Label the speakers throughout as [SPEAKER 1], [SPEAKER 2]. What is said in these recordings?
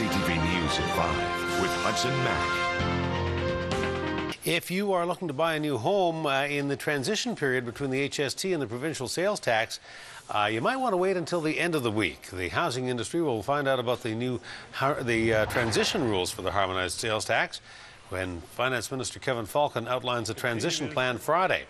[SPEAKER 1] CTV News at 5 with Hudson Mack.
[SPEAKER 2] If you are looking to buy a new home in the transition period between the HST and the provincial sales tax, you might want to wait until the end of the week. The housing industry will find out about the new transition rules for the harmonized sales tax when Finance Minister Kevin Falcon outlines a transition plan Friday.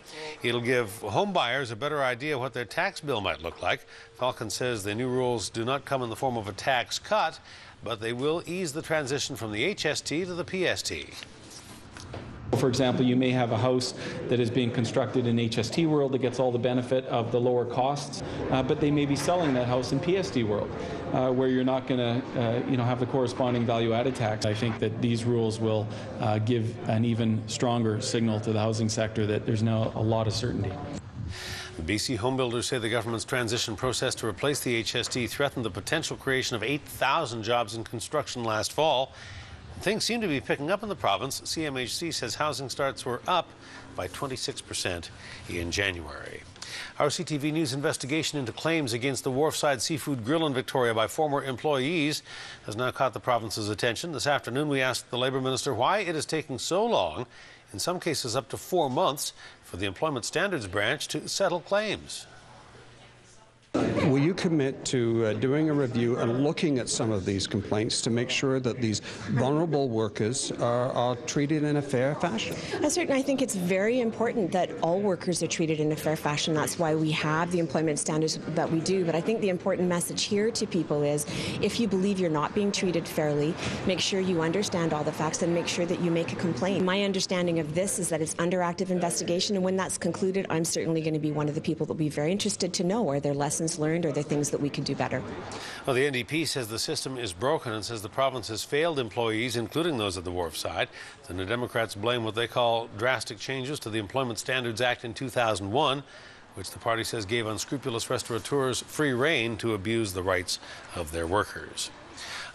[SPEAKER 2] It'll give home buyers a better idea what their tax bill might look like. Falcon says the new rules do not come in the form of a tax cut, but they will ease the transition from the HST to the PST.
[SPEAKER 3] For example, you may have a house that is being constructed in HST world that gets all the benefit of the lower costs, but they may be selling that house in PST world, where you're not going to have the corresponding value-added tax. I think that these rules will give an even stronger signal to the housing sector that there's now a lot of certainty.
[SPEAKER 2] The BC homebuilders say the government's transition process to replace the HST threatened the potential creation of 8,000 jobs in construction last fall. Things seem to be picking up in the province. CMHC says housing starts were up by 26% in January. Our CTV News investigation into claims against the Wharfside Seafood Grill in Victoria by former employees has now caught the province's attention. This afternoon, we asked the Labour Minister why it is taking so long, in some cases up to 4 months, for the Employment Standards Branch to settle claims.
[SPEAKER 4] Will you commit to doing a review and looking at some of these complaints to make sure that these vulnerable workers are treated in a fair fashion?
[SPEAKER 5] Certainly, I think it's very important that all workers are treated in a fair fashion. That's why we have the employment standards that we do. But I think the important message here to people is if you believe you're not being treated fairly, make sure you understand all the facts and make sure that you make a complaint. My understanding of this is that it's under active investigation, and when that's concluded, I'm certainly going to be one of the people that will be very interested to know, are there lessons learned, or are there things that we can do better?
[SPEAKER 2] Well, the NDP says the system is broken and says the province has failed employees, including those at the Wharfside. The New Democrats blame what they call drastic changes to the Employment Standards Act in 2001, which the party says gave unscrupulous restaurateurs free rein to abuse the rights of their workers.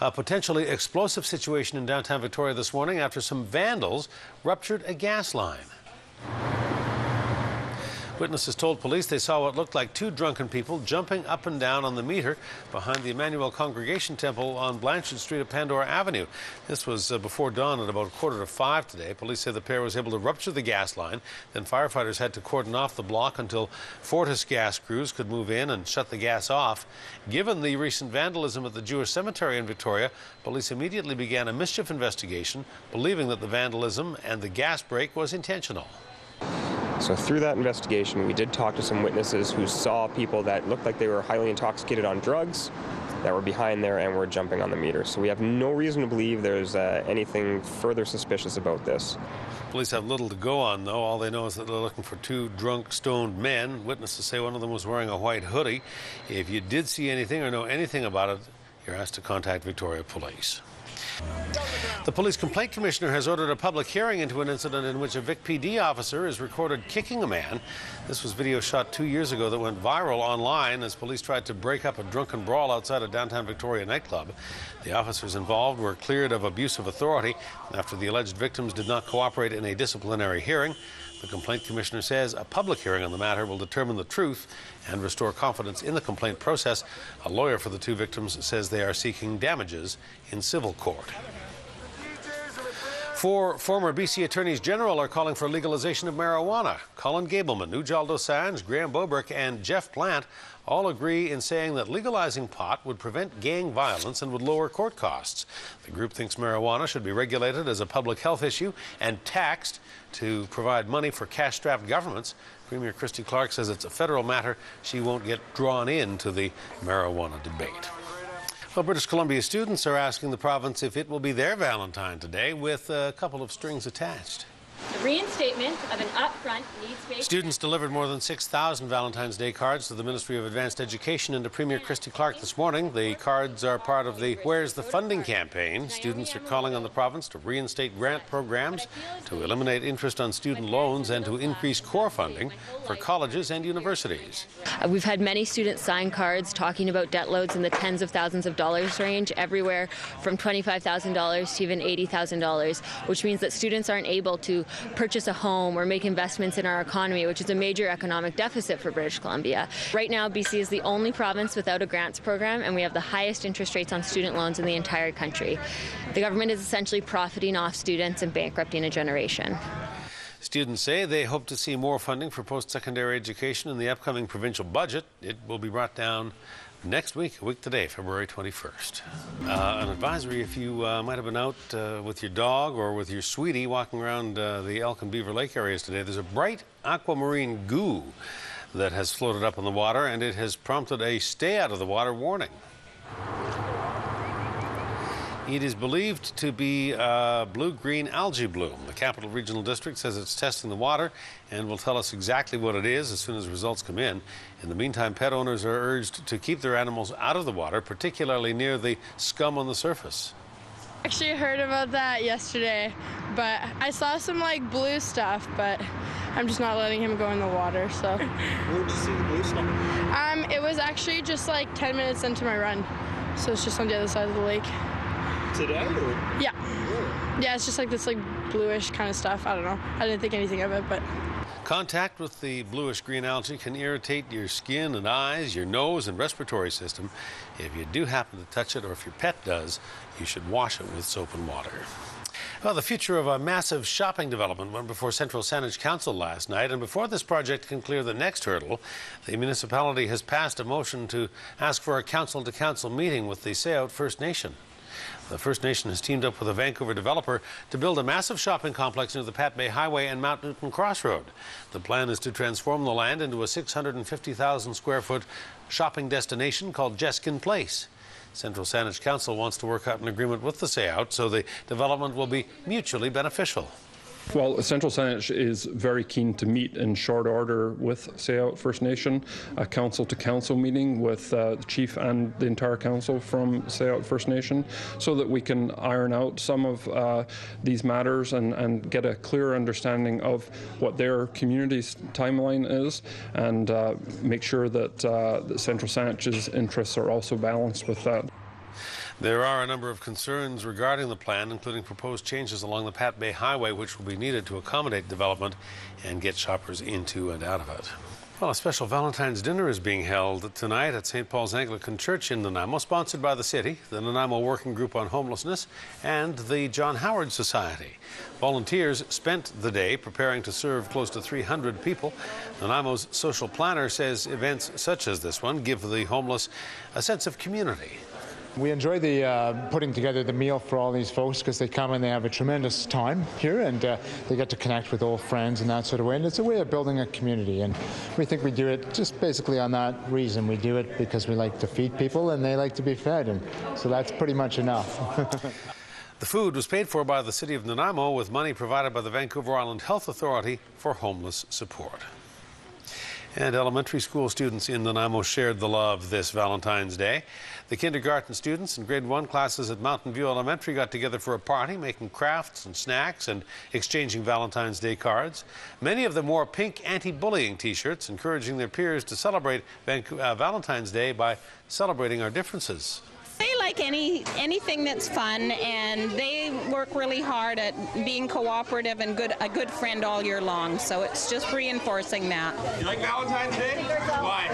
[SPEAKER 2] A potentially explosive situation in downtown Victoria this morning after some vandals ruptured a gas line. Witnesses told police they saw what looked like two drunken people jumping up and down on the meter behind the Emmanuel Congregation Temple on Blanchard Street at Pandora Avenue. This was before dawn at about 4:45 today. Police say the pair was able to rupture the gas line. Then firefighters had to cordon off the block until Fortis gas crews could move in and shut the gas off. Given the recent vandalism at the Jewish cemetery in Victoria, police immediately began a mischief investigation, believing that the vandalism and the gas break was intentional.
[SPEAKER 6] So through that investigation, we did talk to some witnesses who saw people that looked like they were highly intoxicated on drugs that were behind there and were jumping on the meter. So we have no reason to believe there's anything further suspicious about this.
[SPEAKER 2] Police have little to go on, though. All they know is that they're looking for two drunk, stoned men. Witnesses say one of them was wearing a white hoodie. If you did see anything or know anything about it, you're asked to contact Victoria Police. The Police Complaint Commissioner has ordered a public hearing into an incident in which a Vic PD officer is recorded kicking a man. This was video shot 2 years ago that went viral online as police tried to break up a drunken brawl outside a downtown Victoria nightclub. The officers involved were cleared of abuse of authority after the alleged victims did not cooperate in a disciplinary hearing. The Complaint Commissioner says a public hearing on the matter will determine the truth and restore confidence in the complaint process. A lawyer for the two victims says they are seeking damages in civil court. 4 former BC Attorneys General are calling for legalization of marijuana. Colin Gableman, Ujjal Dosanjh, Graham Bobrick and Jeff Plant all agree in saying that legalizing pot would prevent gang violence and would lower court costs. The group thinks marijuana should be regulated as a public health issue and taxed to provide money for cash-strapped governments. Premier Christy Clark says it's a federal matter. She won't get drawn into the marijuana debate. Well, British Columbia students are asking the province if it will be their Valentine today with a couple of strings attached.
[SPEAKER 7] The reinstatement of an upfront needs-based...
[SPEAKER 2] Students delivered more than 6,000 Valentine's Day cards to the Ministry of Advanced Education and to Premier Christy Clark this morning. The cards are part of the Where's the Funding campaign. Students are calling on the province to reinstate grant programs, to eliminate interest on student loans, and to increase core funding for colleges and universities.
[SPEAKER 8] We've had many students sign cards talking about debt loads in the tens of thousands of dollars range, everywhere from $25,000 to even $80,000, which means that students aren't able to purchase a home or make investments in our economy, which is a major economic deficit for British Columbia. Right now, BC is the only province without a grants program, and we have the highest interest rates on student loans in the entire country. The government is essentially profiting off students and bankrupting a generation.
[SPEAKER 2] Students say they hope to see more funding for post-secondary education in the upcoming provincial budget. It will be brought down next week, a week today, February 21st. An advisory if you might have been out with your dog or with your sweetie walking around the Elk and Beaver Lake areas today. There's a bright aquamarine goo that has floated up in the water, and it has prompted a stay out of the water warning. It is believed to be blue-green algae bloom. The Capital Regional District says it's testing the water and will tell us exactly what it is as soon as results come in. In the meantime, pet owners are urged to keep their animals out of the water, particularly near the scum on the surface.
[SPEAKER 9] Actually heard about that yesterday, but I saw some like blue stuff, but I'm just not letting him go in the water, so.
[SPEAKER 10] Where did you see the blue stuff?
[SPEAKER 9] It was actually just like 10 minutes into my run, so it's just on the other side of the lake.
[SPEAKER 10] Today? Or?
[SPEAKER 9] Yeah. Really? Yeah, it's just like this like bluish kind of stuff. I don't know. I didn't think anything of it, but.
[SPEAKER 2] Contact with the bluish-green algae can irritate your skin and eyes, your nose and respiratory system. If you do happen to touch it, or if your pet does, you should wash it with soap and water. Well, the future of a massive shopping development went before Central SAANICH Council last night, and before this project can clear the next hurdle, the municipality has passed a motion to ask for a council-to-council meeting with the Sayout First Nation. The First Nation has teamed up with a Vancouver developer to build a massive shopping complex near the Pat Bay Highway and Mount Newton Crossroad. The plan is to transform the land into a 650,000 square foot shopping destination called Jeskin Place. Central SAANICH Council wants to work out an agreement with the Sayout so the development will be mutually beneficial.
[SPEAKER 11] Well, Central SAANICH is very keen to meet in short order with Sayout First Nation, a council-to-council meeting with the chief and the entire council from Sayout First Nation, so that we can iron out some of these matters and get a clear understanding of what their community's timeline is, and make sure that Central SAANICH's interests are also balanced with that.
[SPEAKER 2] There are a number of concerns regarding the plan, including proposed changes along the Pat Bay Highway, which will be needed to accommodate development and get shoppers into and out of it. Well, a special Valentine's dinner is being held tonight at St. Paul's Anglican Church in Nanaimo, sponsored by the city, the Nanaimo Working Group on Homelessness, and the John Howard Society. Volunteers spent the day preparing to serve close to 300 people. Nanaimo's social planner says events such as this one give the homeless a sense of community.
[SPEAKER 12] We enjoy the putting together the meal for all these folks, because they come and they have a tremendous time here, and they get to connect with old friends and that sort of way, and it's a way of building a community, and we think we do it just basically on that reason. We do it because we like to feed people and they like to be fed, and so that's pretty much enough.
[SPEAKER 2] The food was paid for by the City of Nanaimo with money provided by the Vancouver Island Health Authority for homeless support. And elementary school students in Nanaimo shared the love this Valentine's Day. The kindergarten students and grade 1 classes at Mountain View Elementary got together for a party, making crafts and snacks and exchanging Valentine's Day cards. Many of them wore pink anti-bullying t-shirts, encouraging their peers to celebrate Valentine's Day by celebrating our differences.
[SPEAKER 13] They like anything that's fun, and they work really hard at being cooperative and a good friend all year long. So it's just reinforcing that.
[SPEAKER 10] You like Valentine's Day? Why?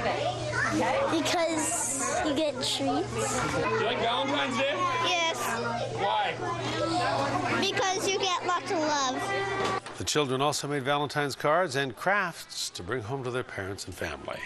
[SPEAKER 14] Because you get treats.
[SPEAKER 10] Do you like Valentine's Day?
[SPEAKER 14] Yes.
[SPEAKER 10] Why?
[SPEAKER 14] Because you get lots of love.
[SPEAKER 2] The children also made Valentine's cards and crafts to bring home to their parents and family.